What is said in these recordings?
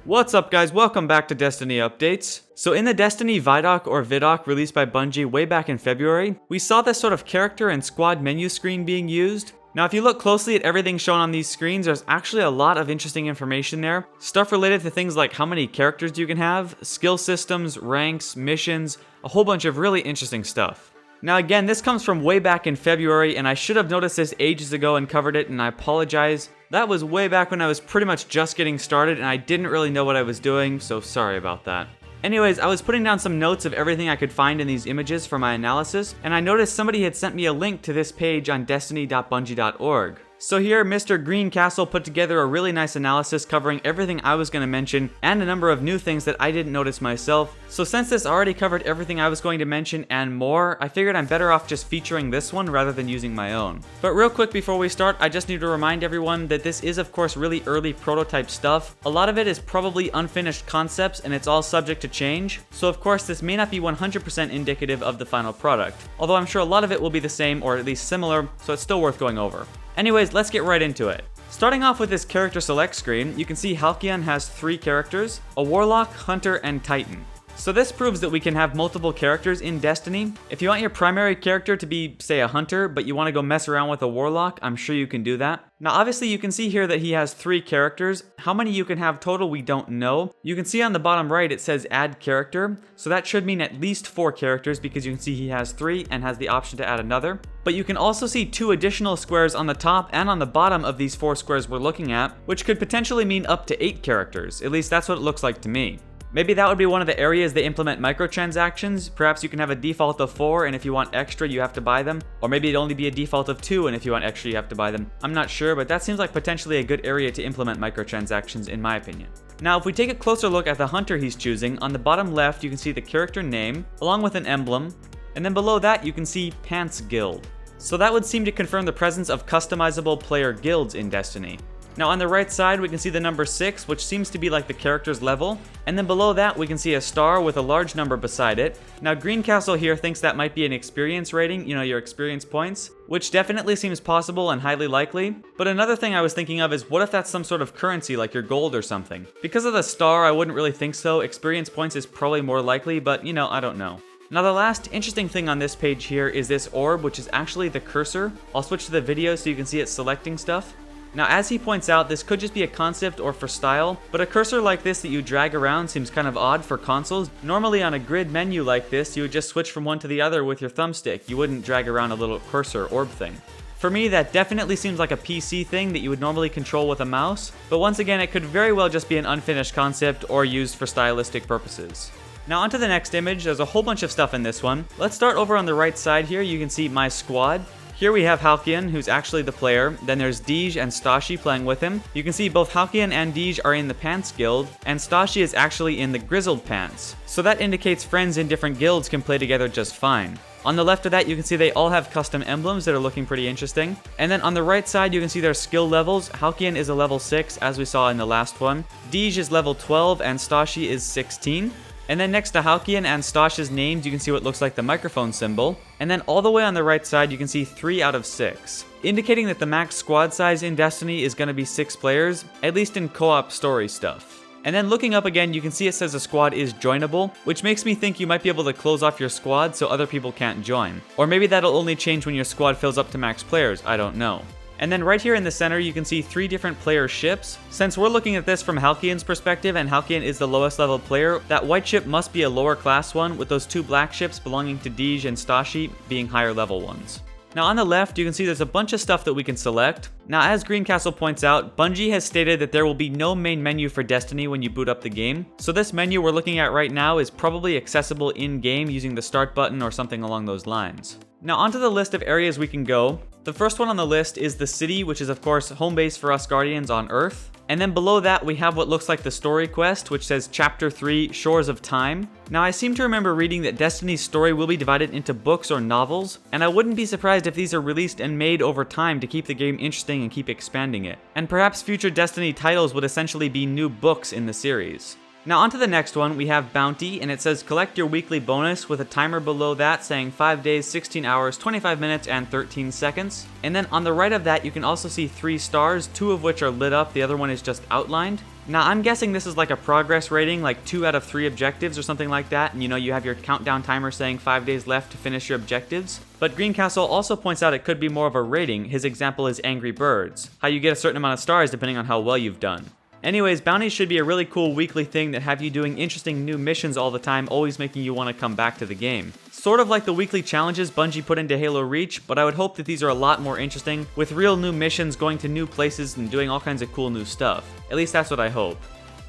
What's up guys, welcome back to Destiny Updates. So in the Destiny Vidoc or Vidoc released by Bungie way back in February, we saw this sort of character and squad menu screen being used. Now if you look closely at everything shown on these screens, there's actually a lot of interesting information there. Stuff related to things like how many characters you can have, skill systems, ranks, missions, a whole bunch of really interesting stuff. Now again, this comes from way back in February, and I should have noticed this ages ago and covered it, and I apologize. That was way back when I was pretty much just getting started and I didn't really know what I was doing, so sorry about that. Anyways, I was putting down some notes of everything I could find in these images for my analysis, and I noticed somebody had sent me a link to this page on destiny.bungie.org. So here, Mr. Greencastle put together a really nice analysis covering everything I was going to mention and a number of new things that I didn't notice myself. So since this already covered everything I was going to mention and more, I figured I'm better off just featuring this one rather than using my own. But real quick before we start, I just need to remind everyone that this is of course really early prototype stuff. A lot of it is probably unfinished concepts and it's all subject to change. So of course this may not be 100% indicative of the final product, although I'm sure a lot of it will be the same or at least similar, so it's still worth going over. Anyways, let's get right into it. Starting off with this character select screen, you can see Halcyon has 3 characters, a Warlock, Hunter, and Titan. So this proves that we can have multiple characters in Destiny. If you want your primary character to be, say, a Hunter, but you want to go mess around with a Warlock, I'm sure you can do that. Now obviously you can see here that he has 3 characters. How many you can have total we don't know. You can see on the bottom right it says add character, so that should mean at least 4 characters because you can see he has 3 and has the option to add another. But you can also see 2 additional squares on the top and on the bottom of these 4 squares we're looking at, which could potentially mean up to 8 characters. At least that's what it looks like to me. Maybe that would be one of the areas they implement microtransactions. Perhaps you can have a default of 4 and if you want extra you have to buy them. Or maybe it'd only be a default of 2 and if you want extra you have to buy them. I'm not sure, but that seems like potentially a good area to implement microtransactions in my opinion. Now if we take a closer look at the Hunter he's choosing, on the bottom left you can see the character name along with an emblem, and then below that you can see Pants Guild. So that would seem to confirm the presence of customizable player guilds in Destiny. Now on the right side we can see the number 6, which seems to be like the character's level, and then below that we can see a star with a large number beside it. Now Greencastle here thinks that might be an experience rating, your experience points, which definitely seems possible and highly likely. But another thing I was thinking of is what if that's some sort of currency like your gold or something? Because of the star I wouldn't really think so. Experience points is probably more likely, but I don't know. Now the last interesting thing on this page here is this orb, which is actually the cursor. I'll switch to the video so you can see it selecting stuff. Now as he points out, this could just be a concept or for style, but a cursor like this that you drag around seems kind of odd for consoles. Normally on a grid menu like this, you would just switch from one to the other with your thumbstick. You wouldn't drag around a little cursor orb thing. For me, that definitely seems like a PC thing that you would normally control with a mouse, but once again, it could very well just be an unfinished concept or used for stylistic purposes. Now onto the next image. There's a whole bunch of stuff in this one. Let's start over on the right side here. You can see my squad. Here we have Halcyon, who's actually the player. Then there's Deej and Stashi playing with him. You can see both Halcyon and Deej are in the Pants Guild, and Stashi is actually in the Grizzled Pants. So that indicates friends in different guilds can play together just fine. On the left of that, you can see they all have custom emblems that are looking pretty interesting. And then on the right side, you can see their skill levels. Halcyon is a level 6, as we saw in the last one. Deej is level 12, and Stashi is 16. And then next to Halcyon and Stash's names, you can see what looks like the microphone symbol. And then all the way on the right side, you can see 3 out of 6, indicating that the max squad size in Destiny is going to be 6 players, at least in co-op story stuff. And then looking up again, you can see it says the squad is joinable, which makes me think you might be able to close off your squad so other people can't join. Or maybe that'll only change when your squad fills up to max players, I don't know. And then right here in the center, you can see 3 different player ships. Since we're looking at this from Halcyon's perspective, and Halcyon is the lowest level player, that white ship must be a lower class one, with those 2 black ships belonging to Deej and Stashi being higher level ones. Now on the left, you can see there's a bunch of stuff that we can select. Now as Greencastle points out, Bungie has stated that there will be no main menu for Destiny when you boot up the game. So this menu we're looking at right now is probably accessible in-game using the start button or something along those lines. Now onto the list of areas we can go. The first one on the list is the city, which is of course home base for us Guardians on Earth. And then below that we have what looks like the story quest, which says Chapter 3, Shores of Time. Now I seem to remember reading that Destiny's story will be divided into books or novels, and I wouldn't be surprised if these are released and made over time to keep the game interesting and keep expanding it. And perhaps future Destiny titles would essentially be new books in the series. Now onto the next one, we have Bounty, and it says collect your weekly bonus with a timer below that saying 5 days, 16 hours, 25 minutes, and 13 seconds. And then on the right of that, you can also see 3 stars, 2 of which are lit up, the other one is just outlined. Now, I'm guessing this is like a progress rating, like 2 out of 3 objectives or something like that, and you have your countdown timer saying 5 days left to finish your objectives. But Greencastle also points out it could be more of a rating. His example is Angry Birds, how you get a certain amount of stars depending on how well you've done. Anyways, bounties should be a really cool weekly thing that have you doing interesting new missions all the time, always making you want to come back to the game. Sort of like the weekly challenges Bungie put into Halo Reach, but I would hope that these are a lot more interesting, with real new missions, going to new places, and doing all kinds of cool new stuff. At least that's what I hope.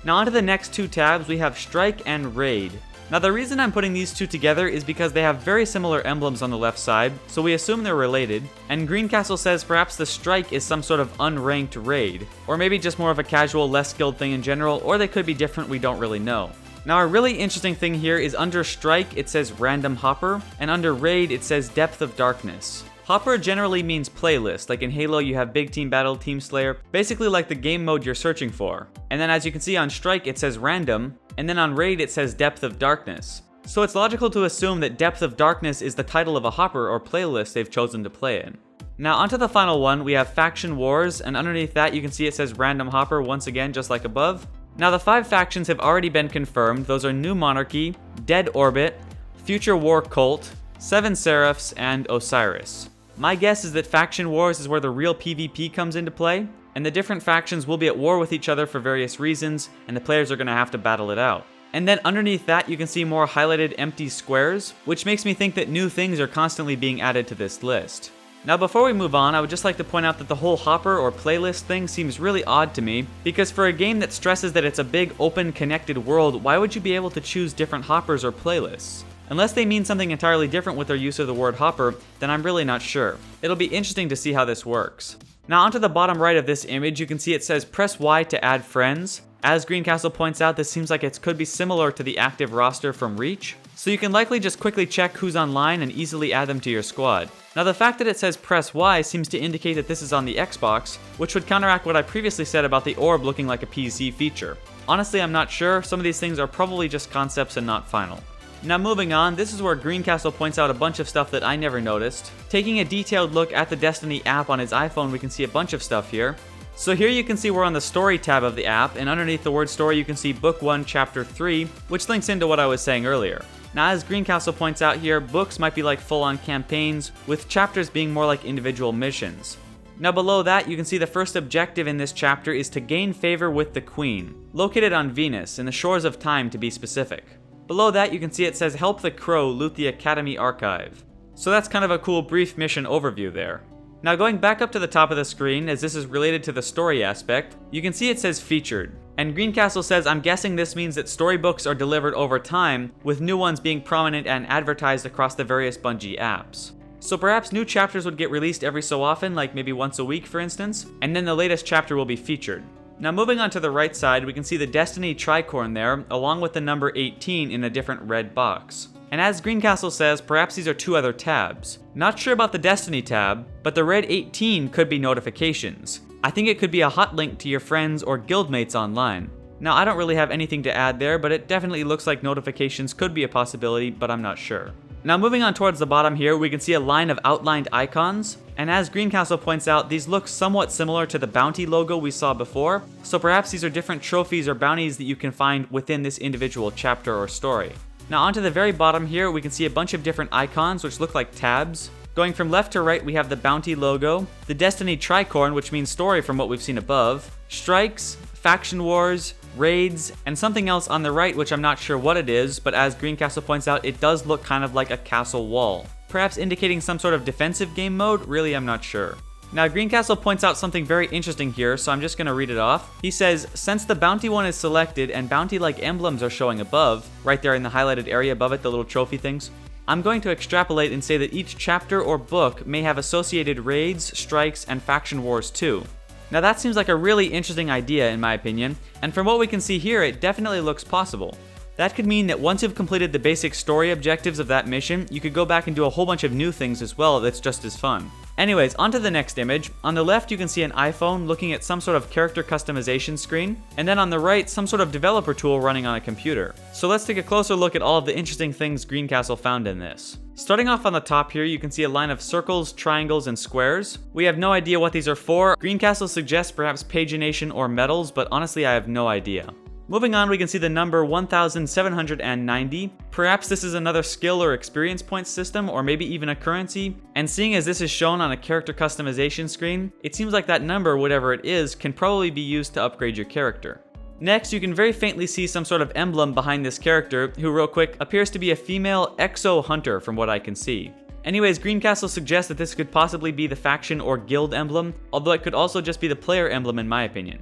Now onto the next 2 tabs, we have Strike and Raid. Now the reason I'm putting these 2 together is because they have very similar emblems on the left side, so we assume they're related, and Greencastle says perhaps the Strike is some sort of unranked raid, or maybe just more of a casual, less skilled thing in general, or they could be different, we don't really know. Now a really interesting thing here is under Strike it says Random Hopper, and under Raid it says Depth of Darkness. Hopper generally means playlist, like in Halo you have Big Team Battle, Team Slayer, basically like the game mode you're searching for. And then as you can see on Strike it says Random, and then on Raid it says Depth of Darkness. So it's logical to assume that Depth of Darkness is the title of a Hopper or playlist they've chosen to play in. Now onto the final one, we have Faction Wars, and underneath that you can see it says Random Hopper once again, just like above. Now the 5 factions have already been confirmed. Those are New Monarchy, Dead Orbit, Future War Cult, 7 Seraphs, and Osiris. My guess is that Faction Wars is where the real PvP comes into play, and the different factions will be at war with each other for various reasons, and the players are going to have to battle it out. And then underneath that you can see more highlighted empty squares, which makes me think that new things are constantly being added to this list. Now before we move on, I would just like to point out that the whole Hopper or playlist thing seems really odd to me, because for a game that stresses that it's a big open connected world, why would you be able to choose different hoppers or playlists? Unless they mean something entirely different with their use of the word hopper, then I'm really not sure. It'll be interesting to see how this works. Now onto the bottom right of this image, you can see it says press Y to add friends. As Greencastle points out, this seems like it could be similar to the active roster from Reach, so you can likely just quickly check who's online and easily add them to your squad. Now the fact that it says press Y seems to indicate that this is on the Xbox, which would counteract what I previously said about the orb looking like a PC feature. Honestly, I'm not sure. Some of these things are probably just concepts and not final. Now moving on, this is where Greencastle points out a bunch of stuff that I never noticed. Taking a detailed look at the Destiny app on his iPhone, we can see a bunch of stuff here. So here you can see we're on the Story tab of the app, and underneath the word Story you can see Book 1, Chapter 3, which links into what I was saying earlier. Now as Greencastle points out here, books might be like full-on campaigns, with chapters being more like individual missions. Now below that, you can see the first objective in this chapter is to gain favor with the Queen, located on Venus, in the shores of time to be specific. Below that, you can see it says help the Crow loot the Academy archive. So that's kind of a cool brief mission overview there. Now going back up to the top of the screen, as this is related to the story aspect, you can see it says featured. And Greencastle says, I'm guessing this means that storybooks are delivered over time, with new ones being prominent and advertised across the various Bungie apps. So perhaps new chapters would get released every so often, like maybe once a week for instance, and then the latest chapter will be featured. Now moving on to the right side, we can see the Destiny tricorn there, along with the number 18 in a different red box. And as Greencastle says, perhaps these are 2 other tabs. Not sure about the Destiny tab, but the red 18 could be notifications. I think it could be a hot link to your friends or guildmates online. Now I don't really have anything to add there, but it definitely looks like notifications could be a possibility, but I'm not sure. Now moving on towards the bottom here, we can see a line of outlined icons, and as Greencastle points out, these look somewhat similar to the bounty logo we saw before, so perhaps these are different trophies or bounties that you can find within this individual chapter or story. Now onto the very bottom here, we can see a bunch of different icons which look like tabs. Going from left to right, we have the bounty logo, the Destiny tricorn, which means story from what we've seen above, strikes, faction wars, raids, and something else on the right which I'm not sure what it is, but as Greencastle points out, it does look kind of like a castle wall. Perhaps indicating some sort of defensive game mode? Really, I'm not sure. Now Greencastle points out something very interesting here, so I'm just going to read it off. He says, since the bounty one is selected and bounty-like emblems are showing above, right there in the highlighted area above it, the little trophy things, I'm going to extrapolate and say that each chapter or book may have associated raids, strikes, and faction wars too. Now that seems like a really interesting idea in my opinion, and from what we can see here, it definitely looks possible. That could mean that once you've completed the basic story objectives of that mission, you could go back and do a whole bunch of new things as well that's just as fun. Anyways, onto the next image. On the left you can see an iPhone looking at some sort of character customization screen, and then on the right some sort of developer tool running on a computer. So let's take a closer look at all of the interesting things Greencastle found in this. Starting off on the top here, you can see a line of circles, triangles, and squares. We have no idea what these are for. Greencastle suggests perhaps pagination or medals, but honestly I have no idea. Moving on, we can see the number 1790. Perhaps this is another skill or experience points system, or maybe even a currency. And seeing as this is shown on a character customization screen, it seems like that number, whatever it is, can probably be used to upgrade your character. Next, you can very faintly see some sort of emblem behind this character, who real quick appears to be a female exo hunter from what I can see. Anyways, Greencastle suggests that this could possibly be the faction or guild emblem, although it could also just be the player emblem in my opinion.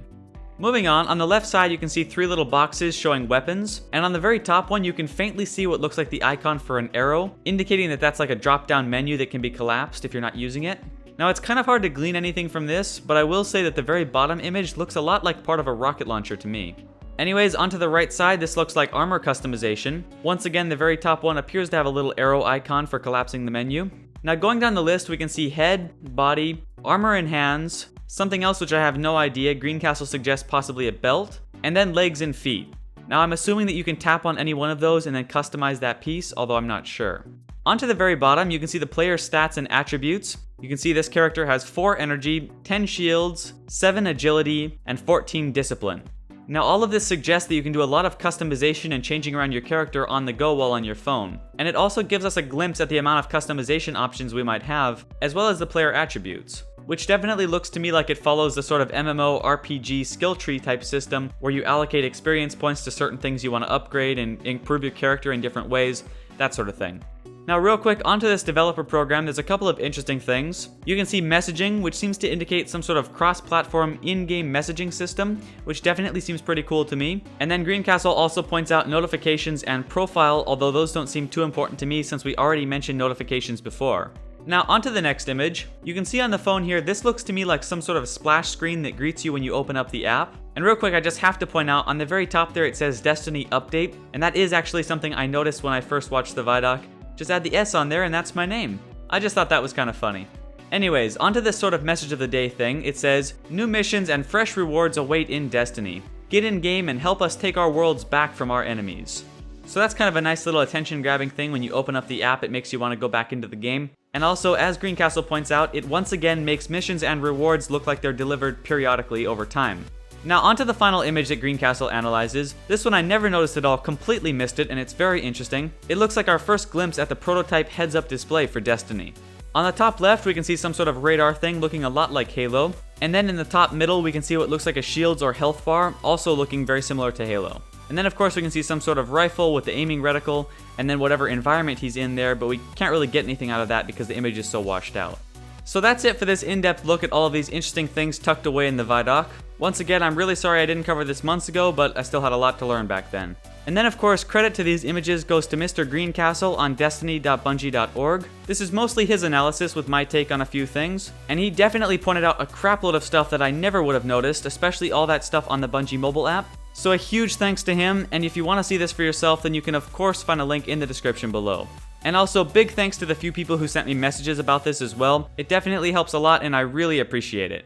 Moving on the left side you can see 3 little boxes showing weapons, and on the very top one you can faintly see what looks like the icon for an arrow, indicating that that's like a drop-down menu that can be collapsed if you're not using it. Now it's kind of hard to glean anything from this, but I will say that the very bottom image looks a lot like part of a rocket launcher to me. Anyways, onto the right side, this looks like armor customization. Once again, the very top one appears to have a little arrow icon for collapsing the menu. Now going down the list, we can see head, body, armor and hands, something else which I have no idea, Greencastle suggests possibly a belt, and then legs and feet. Now I'm assuming that you can tap on any one of those and then customize that piece, although I'm not sure. Onto the very bottom, you can see the player's stats and attributes. You can see this character has 4 energy, 10 shields, 7 agility, and 14 discipline. Now all of this suggests that you can do a lot of customization and changing around your character on the go while on your phone. And it also gives us a glimpse at the amount of customization options we might have, as well as the player attributes. Which definitely looks to me like it follows the sort of MMO RPG skill tree type system where you allocate experience points to certain things you want to upgrade and improve your character in different ways, that sort of thing. Now real quick, onto this developer program, there's a couple of interesting things. You can see messaging, which seems to indicate some sort of cross-platform in-game messaging system, which definitely seems pretty cool to me. And then Greencastle also points out notifications and profile, although those don't seem too important to me since we already mentioned notifications before. Now onto the next image. You can see on the phone here, this looks to me like some sort of splash screen that greets you when you open up the app. And real quick, I just have to point out, on the very top there it says Destiny Update, and that is actually something I noticed when I first watched the Vidoc. Just add the S on there and that's my name. I just thought that was kind of funny. Anyways, onto this sort of message of the day thing. It says, new missions and fresh rewards await in Destiny. Get in game and help us take our worlds back from our enemies. So that's kind of a nice little attention grabbing thing. When you open up the app, it makes you want to go back into the game. And also, as Greencastle points out, it once again makes missions and rewards look like they're delivered periodically over time. Now onto the final image that Greencastle analyzes. This one I never noticed at all, completely missed it, and it's very interesting. It looks like our first glimpse at the prototype heads-up display for Destiny. On the top left, we can see some sort of radar thing looking a lot like Halo. And then in the top middle, we can see what looks like a shields or health bar, also looking very similar to Halo. And then of course we can see some sort of rifle with the aiming reticle, and then whatever environment he's in there, but we can't really get anything out of that because the image is so washed out. So that's it for this in-depth look at all of these interesting things tucked away in the Vidoc. Once again, I'm really sorry I didn't cover this months ago, but I still had a lot to learn back then. And then of course, credit to these images goes to Mr. Greencastle on destiny.bungie.org. This is mostly his analysis with my take on a few things, and he definitely pointed out a crapload of stuff that I never would have noticed, especially all that stuff on the Bungie mobile app. So a huge thanks to him, and if you want to see this for yourself, then you can of course find a link in the description below. And also, big thanks to the few people who sent me messages about this as well. It definitely helps a lot and I really appreciate it.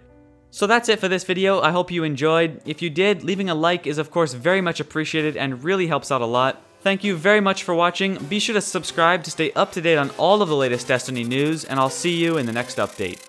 So that's it for this video. I hope you enjoyed. If you did, leaving a like is of course very much appreciated and really helps out a lot. Thank you very much for watching. Be sure to subscribe to stay up to date on all of the latest Destiny news, and I'll see you in the next update.